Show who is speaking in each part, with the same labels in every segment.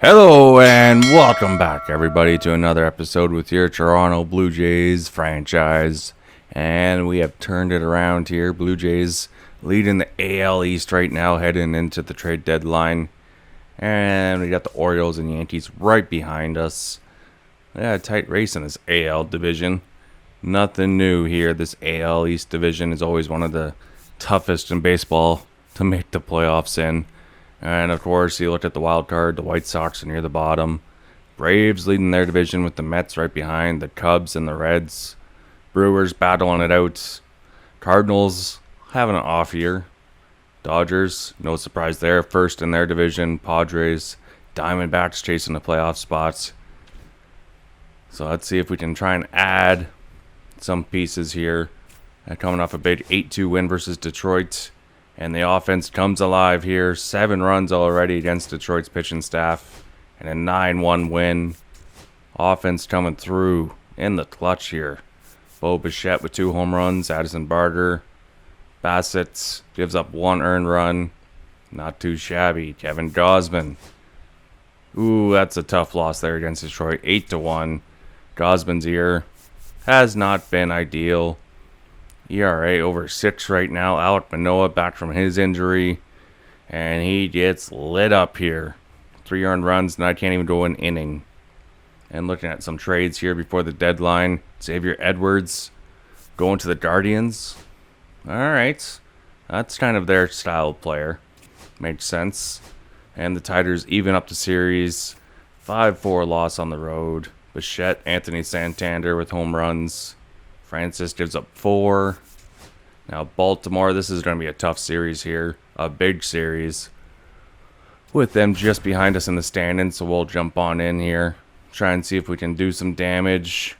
Speaker 1: Hello and welcome back, everybody, to another episode with your Toronto Blue Jays franchise. And we have turned it around here. Blue Jays leading the AL East right now, heading into the trade deadline. And we got the Orioles and Yankees right behind us. Yeah, a tight race in this AL division. Nothing new here. This AL East division is always one of the toughest in baseball to make the playoffs in. And of course, you look at the wild card, the White Sox are near the bottom. Braves leading their division with the Mets right behind, the Cubs and the Reds. Brewers battling it out. Cardinals having an off year. Dodgers, no surprise there, first in their division. Padres, Diamondbacks chasing the playoff spots. So let's see if we can try and add some pieces here. Coming off a big 8-2 win versus Detroit. And the offense comes alive here. 7 runs already against Detroit's pitching staff. And a 9-1 win. Offense coming through in the clutch here. Bo Bichette with 2 home runs. Addison Barger. Bassett gives up 1 earned run. Not too shabby. Kevin Gausman. Ooh, that's a tough loss there against Detroit. 8-1. Gausman's year has not been ideal. ERA over 6 right now. Alek Manoah back from his injury. And he gets lit up here. 3 earned runs, and I can't even go an inning. And looking at some trades here before the deadline. Xavier Edwards going to the Guardians. Alright. That's kind of their style of player. Makes sense. And the Tigers even up the series. 5-4 loss on the road. Bichette, Anthony Santander with home runs. Francis gives up 4. Now Baltimore, this is going to be a tough series here. A big series. With them just behind us in the standings, so we'll jump on in here. Try and see if we can do some damage.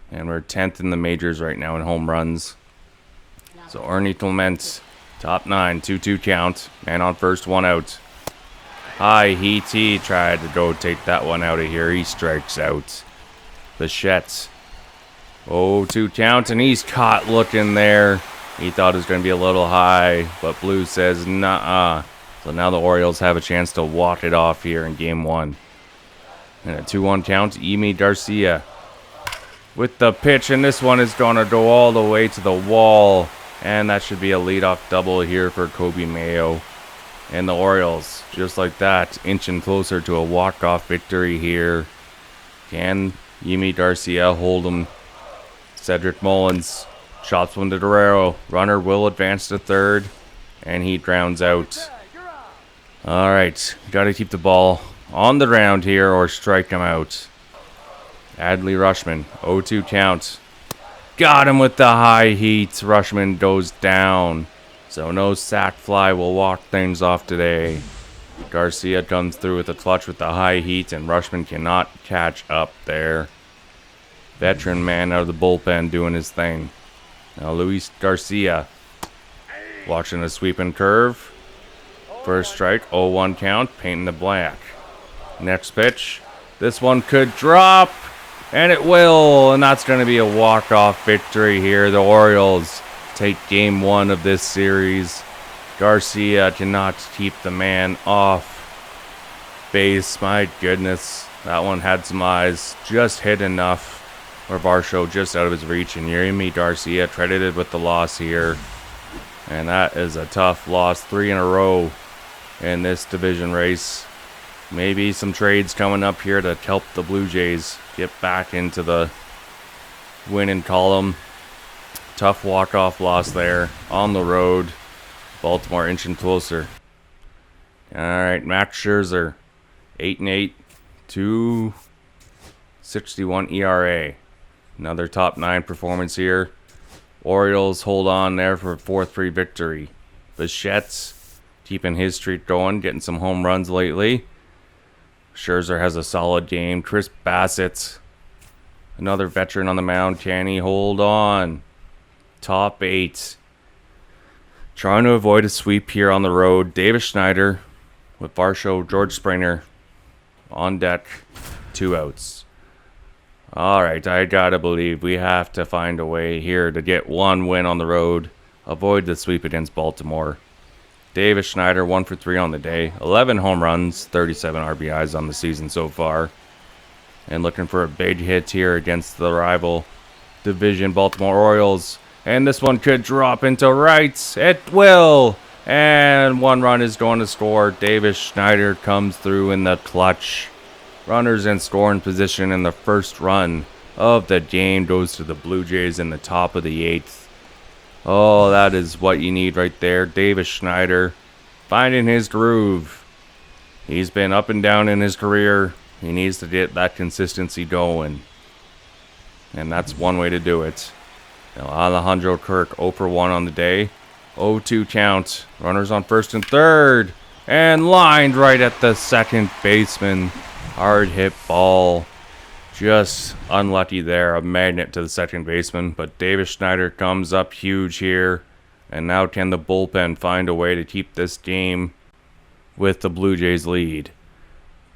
Speaker 1: And we're 10th in the majors right now in home runs. So Ernie Clement, top 9, 2-2 count. Man on first, 1 out. He tried to go take that one out of here. He strikes out. Bichette. 0-2 count, and he's caught looking there. He thought it was going to be a little high, but Blue says, nah. So now the Orioles have a chance to walk it off here in Game 1. And a 2-1 count, Yimi Garcia with the pitch, and this one is going to go all the way to the wall. And that should be a leadoff double here for Kobe Mayo. And the Orioles, just like that, inching closer to a walk-off victory here. Can Yimi Garcia hold him? Cedric Mullins chops one to Guerrero. Runner will advance to third, and he grounds out. All right, got to keep the ball on the ground here or strike him out. Adley Rutschman, 0-2 count. Got him with the high heat. Rutschman goes down. So no sac fly will walk things off today. Garcia comes through with a clutch with the high heat, and Rutschman cannot catch up there. Veteran man out of the bullpen doing his thing. Now Luis Garcia watching a sweeping curve. First strike, 0-1 count, painting the black. Next pitch. This one could drop, and it will. And that's going to be a walk-off victory here. The Orioles take Game 1 of this series. Garcia cannot keep the man off base. My goodness, that one had some eyes. Just hit enough. Or Varsho just out of his reach, and Yimi Garcia credited with the loss here. And that is a tough loss. 3 in a row in this division race. Maybe some trades coming up here to help the Blue Jays get back into the winning column. Tough walk-off loss there on the road. Baltimore inching closer. All right, Max Scherzer, 8-8, 2.61 ERA. Another top 9 performance here. Orioles hold on there for a 4-3 victory. Bichette's keeping his streak going, getting some home runs lately. Scherzer has a solid game. Chris Bassett, another veteran on the mound. Can he hold on? Top 8. Trying to avoid a sweep here on the road. Davis Schneider with Varsho, George Springer on deck. 2 outs. Alright, I gotta believe we have to find a way here to get 1 win on the road. Avoid the sweep against Baltimore. Davis Schneider, 1 for 3 on the day. 11 home runs, 37 RBIs on the season so far. And looking for a big hit here against the rival division Baltimore Orioles. And this one could drop into right. It will. And 1 run is going to score. Davis Schneider comes through in the clutch. Runners in scoring position, and the first run of the game goes to the Blue Jays in the top of the 8th. Oh, that is what you need right there. Davis Schneider finding his groove. He's been up and down in his career. He needs to get that consistency going. And that's one way to do it. Now, Alejandro Kirk 0 for 1 on the day. 0-2 count. Runners on first and third. And lined right at the second baseman. Hard hit ball. Just unlucky there. A magnet to the second baseman. But Davis Schneider comes up huge here. And now can the bullpen find a way to keep this game with the Blue Jays lead?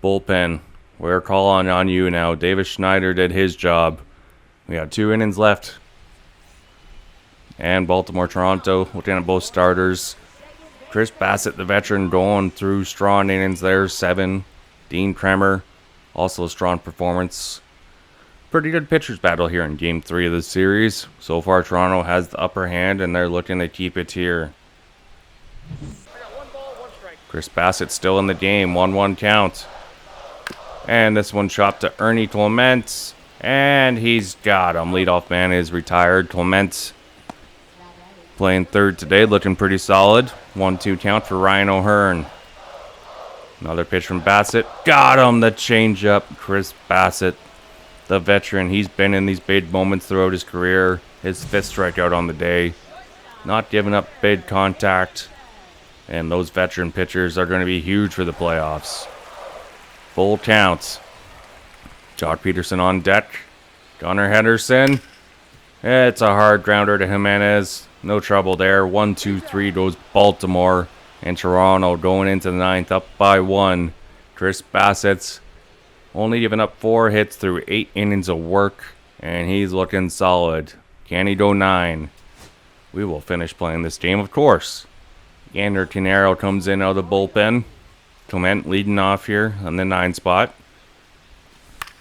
Speaker 1: Bullpen, we're calling on you now. Davis Schneider did his job. We got 2 innings left. And Baltimore-Toronto, looking at both starters. Chris Bassett, the veteran, going through strong innings there, 7. Dean Kremer, also a strong performance. Pretty good pitchers battle here in Game 3 of the series. So far, Toronto has the upper hand, and they're looking to keep it here. Chris Bassett still in the game, 1-1 count. And this one chopped to Ernie Clement. And he's got him. Leadoff man is retired. Clement playing third today, looking pretty solid. 1-2 count for Ryan O'Hearn. Another pitch from Bassett. Got him, the changeup. Chris Bassett, the veteran. He's been in these big moments throughout his career. His 5th strikeout on the day. Not giving up big contact. And those veteran pitchers are going to be huge for the playoffs. Full counts. Jock Peterson on deck. Gunnar Henderson. It's a hard grounder to Jimenez. No trouble there. 1-2-3 goes Baltimore. And Toronto going into the 9th up by 1. Chris Bassett's only giving up 4 hits through 8 innings of work. And he's looking solid. Can he go 9? We will finish playing this game, of course. Yander Canaro comes in out of the bullpen. Clement leading off here on the 9 spot.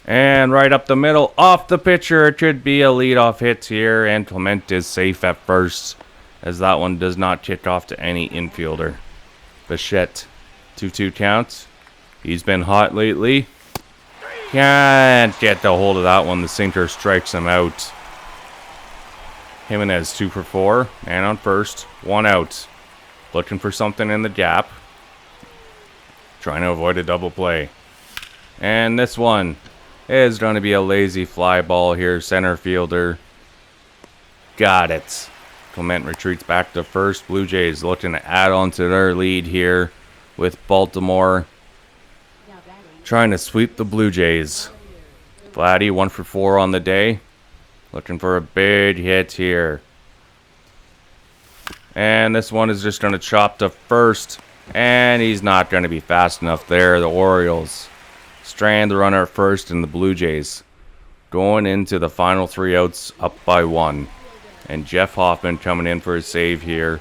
Speaker 1: And right up the middle, off the pitcher. It could be a leadoff hit here. And Clement is safe at first, as that one does not kick off to any infielder. Bichette, 2-2 count. He's been hot lately. Can't get the hold of that one. The sinker strikes him out. Jimenez 2 for 4. Man on first. 1 out. Looking for something in the gap. Trying to avoid a double play. And this one is going to be a lazy fly ball here. Center fielder. Got it. Clement retreats back to first. Blue Jays looking to add on to their lead here with Baltimore trying to sweep the Blue Jays. Vladdy 1 for 4 on the day. Looking for a big hit here. And this one is just going to chop to first. And he's not going to be fast enough there. The Orioles strand the runner at first, and the Blue Jays going into the final 3 outs up by 1. And Jeff Hoffman coming in for his save here.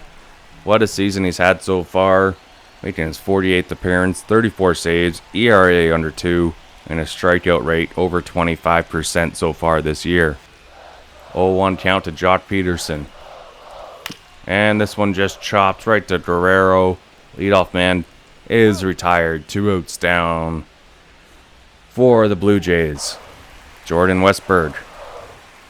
Speaker 1: What a season he's had so far. Making his 48th appearance, 34 saves, ERA under 2, and a strikeout rate over 25% so far this year. 0-1 count to Jock Peterson. And this one just chopped right to Guerrero. Leadoff man is retired. 2 outs down for the Blue Jays. Jordan Westberg,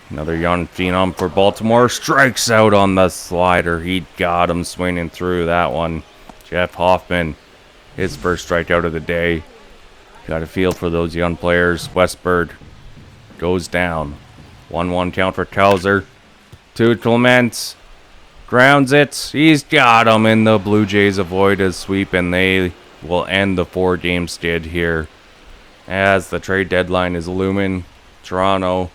Speaker 1: another young phenom for Baltimore, strikes out on the slider. He got him swinging through that one. Jeff Hoffman, his first strikeout of the day. Got a feel for those young players. Westberg goes down. 1-1 count for Kelsler. To Clement. Grounds it. He's got him, and the Blue Jays avoid a sweep, and they will end the 4-game skid here. As the trade deadline is looming, Toronto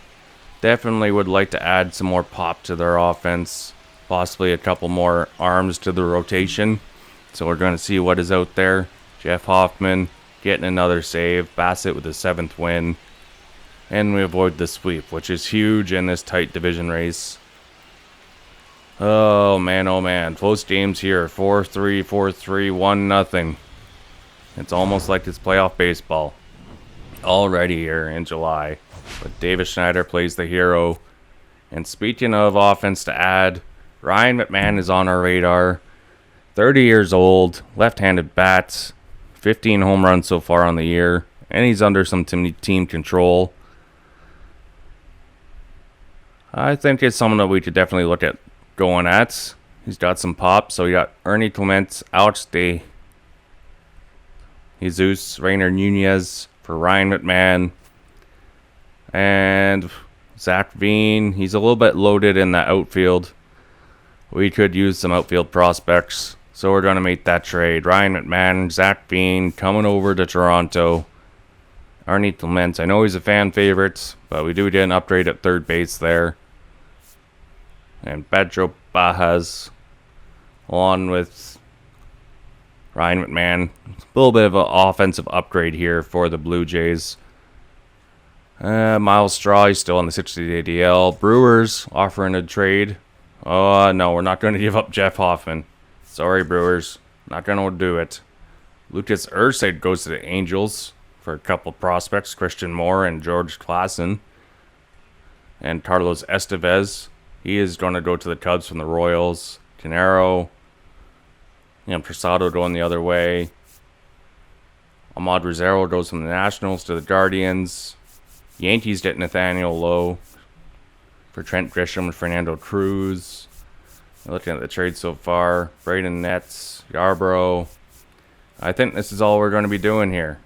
Speaker 1: definitely would like to add some more pop to their offense. Possibly a couple more arms to the rotation. So we're going to see what is out there. Jeff Hoffman getting another save. Bassett with the 7th win. And we avoid the sweep, which is huge in this tight division race. Oh man. Close games here. 4-3, 4-3, 1-0. It's almost like it's playoff baseball already here in July. But Davis Schneider plays the hero. And speaking of offense to add, Ryan McMahon is on our radar. 30 years old, left-handed bats, 15 home runs so far on the year, and he's under some team control. I think it's someone that we could definitely look at going at. He's got some pop, so you got Ernie Clement, Alex De Jesus, Rainer Nunez for Ryan McMahon, and Zach Veen. He's a little bit loaded in the outfield. We could use some outfield prospects, so we're going to make that trade. Ryan McMahon, Zach Veen coming over to Toronto. Arnie Clement, I know he's a fan favorite, but we do get an upgrade at third base there. And Pedro Bajas, along with Ryan McMahon. A little bit of an offensive upgrade here for the Blue Jays. Miles Straw, he's still on the 60-day DL. Brewers offering a trade. Oh, no, we're not going to give up Jeff Hoffman. Sorry, Brewers. Not going to do it. Lucas Erceg goes to the Angels for a couple prospects, Christian Moore and George Klassen. And Carlos Estevez, he is going to go to the Cubs from the Royals. Gennaro, and Prasado going the other way. Ahmad Rosero goes from the Nationals to the Guardians. Yankees get Nathaniel Lowe for Trent Grisham and Fernando Cruz. Looking at the trade so far, Braden Nets, Yarbrough. I think this is all we're going to be doing here.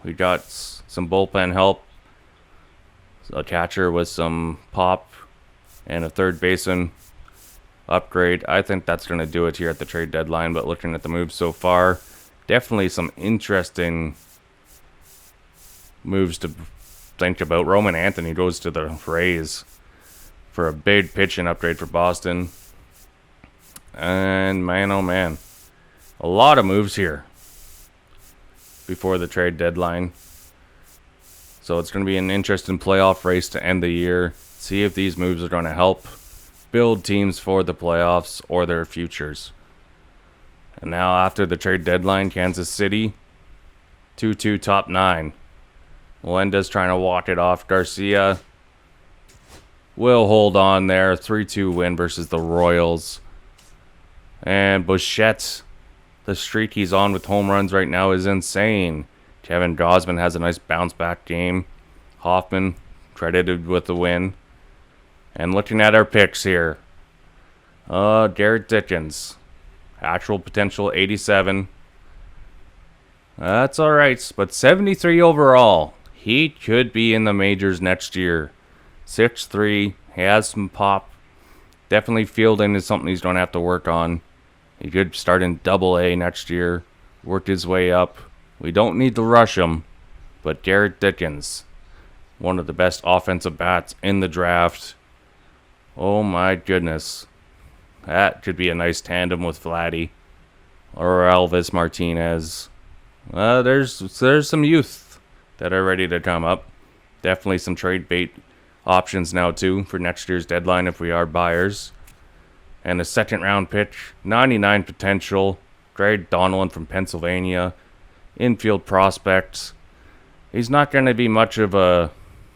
Speaker 1: We got some bullpen help, a catcher with some pop, and a third baseman upgrade. I think that's going to do it here at the trade deadline, but looking at the moves so far, definitely some interesting moves to think about. Roman Anthony goes to the Rays for a big pitching upgrade for Boston. And man, oh man, a lot of moves here before the trade deadline. So it's going to be an interesting playoff race to end the year. See if these moves are going to help build teams for the playoffs or their futures. And now after the trade deadline, Kansas City, 2-2 top 9. Melendez trying to walk it off. Garcia will hold on there. 3-2 win versus the Royals. And Bichette, the streak he's on with home runs right now is insane. Kevin Gausman has a nice bounce-back game. Hoffman credited with the win. And looking at our picks here. Garrett Dickens. Actual potential 87. That's alright, but 73 overall. He could be in the majors next year. 6'3", he has some pop. Definitely fielding is something he's going to have to work on. He could start in Double-A next year. Work his way up. We don't need to rush him. But Garrett Dickens, one of the best offensive bats in the draft. Oh my goodness. That could be a nice tandem with Vladdy or Elvis Martinez. There's some youth that are ready to come up. Definitely some trade bait options now too for next year's deadline if we are buyers. And a second round pick, 99 potential, Greg Donnellan from Pennsylvania. Infield prospects. He's not going to be much of a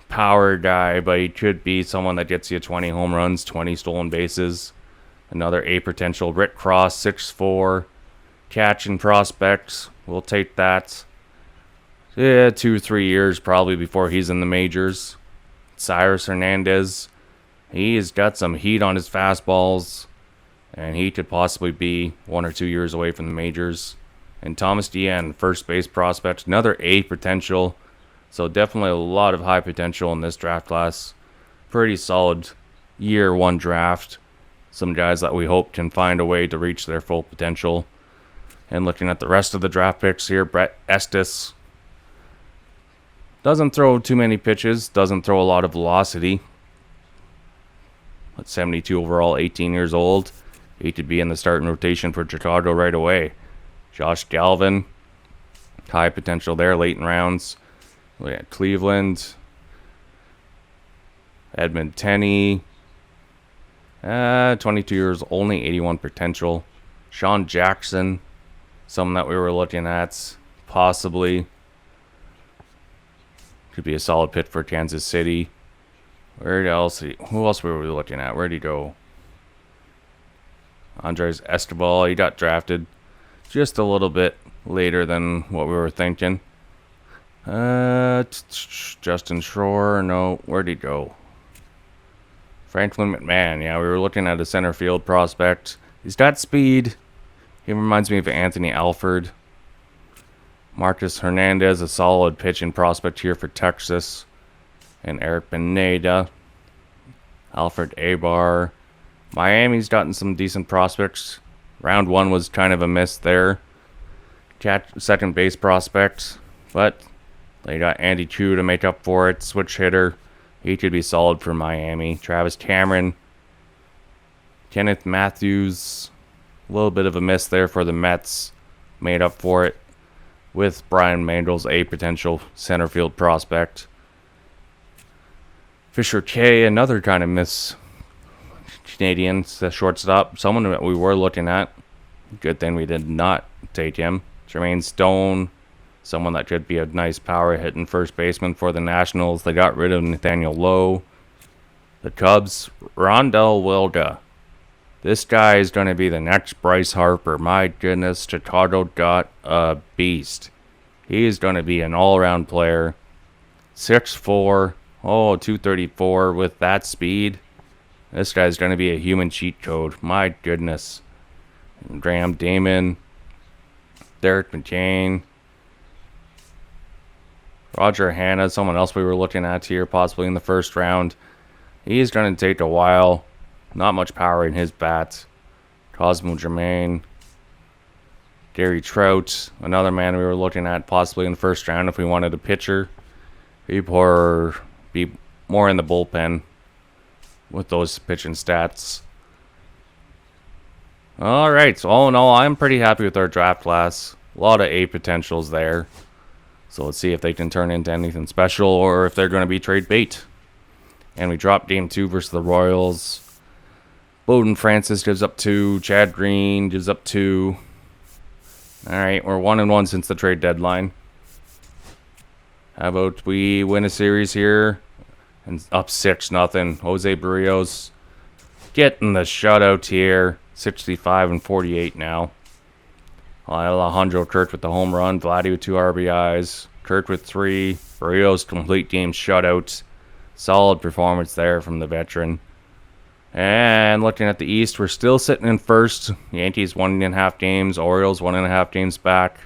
Speaker 1: power guy, but he could be someone that gets you 20 home runs, 20 stolen bases. Another A potential, Rick Cross, 6'4", catching prospects. We'll take that. 2-3 years probably before he's in the majors. Cyrus Hernandez, he has got some heat on his fastballs, and he could possibly be 1 or 2 years away from the majors. And Thomas Dean, first base prospect, another A potential. So definitely a lot of high potential in this draft class. Pretty solid year one draft. Some guys that we hope can find a way to reach their full potential. And looking at the rest of the draft picks here, Brett Estes doesn't throw too many pitches, doesn't throw a lot of velocity. At 72 overall, 18 years old. He could be in the starting rotation for Chicago right away. Josh Galvin, high potential there, late in rounds. We got Cleveland, Edmund Tenney, 22 years, only 81 potential. Sean Jackson, someone that we were looking at, possibly. Could be a solid pick for Kansas City. Who else were we looking at? Where'd he go? Andres Estebal, he got drafted just a little bit later than what we were thinking. Justin Shore, no, where'd he go? Franklin McMahon, yeah, we were looking at a center field prospect. He's got speed. He reminds me of Anthony Alford. Marcus Hernandez, a solid pitching prospect here for Texas. And Eric Pineda. Alfred Abar. Miami's gotten some decent prospects. Round 1 was kind of a miss there. Second base prospect. But they got Andy Chu to make up for it. Switch hitter. He could be solid for Miami. Travis Cameron. Kenneth Matthews. A little bit of a miss there for the Mets. Made up for it with Brian Mandels, a potential center field prospect. Fisher K, another kind of miss. Canadian, the shortstop. Someone that we were looking at. Good thing we did not take him. Jermaine Stone. Someone that could be a nice power hitting first baseman for the Nationals. They got rid of Nathaniel Lowe. The Cubs, Rondell Wilda. This guy is going to be the next Bryce Harper. My goodness, Chicago got a beast. He is going to be an all-around player. 6'4", 234 with that speed. This guy's going to be a human cheat code. My goodness. Graham Damon. Derek McCain. Roger Hanna, someone else we were looking at here, possibly in the first round. He's going to take a while. Not much power in his bat. Cosmo Germain. Gary Trout, another man we were looking at possibly in the first round if we wanted a pitcher. He'd be more in the bullpen with those pitching stats. Alright, so all in all, I'm pretty happy with our draft class. A lot of A potentials there. So let's see if they can turn into anything special or if they're going to be trade bait. And we dropped game 2 versus the Royals. Bowden Francis gives up 2. Chad Green gives up 2. Alright, we're 1-1 since the trade deadline. How about we win a series here? And up 6-0. Jose Barrios getting the shutout here. 65-48 now. Alejandro Kirk with the home run. Vladdy with 2 RBIs. Kirk with 3. Barrios complete game shutout. Solid performance there from the veteran. And looking at the East, we're still sitting in first. Yankees 1.5 games. Orioles 1.5 games back.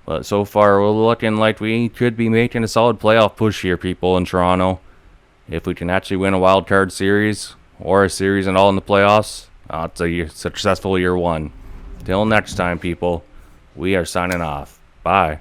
Speaker 1: But so far, we're looking like we could be making a solid playoff push here, people, in Toronto. If we can actually win a wild card series or a series and all in the playoffs, it's a successful year 1. Till next time, people, we are signing off. Bye.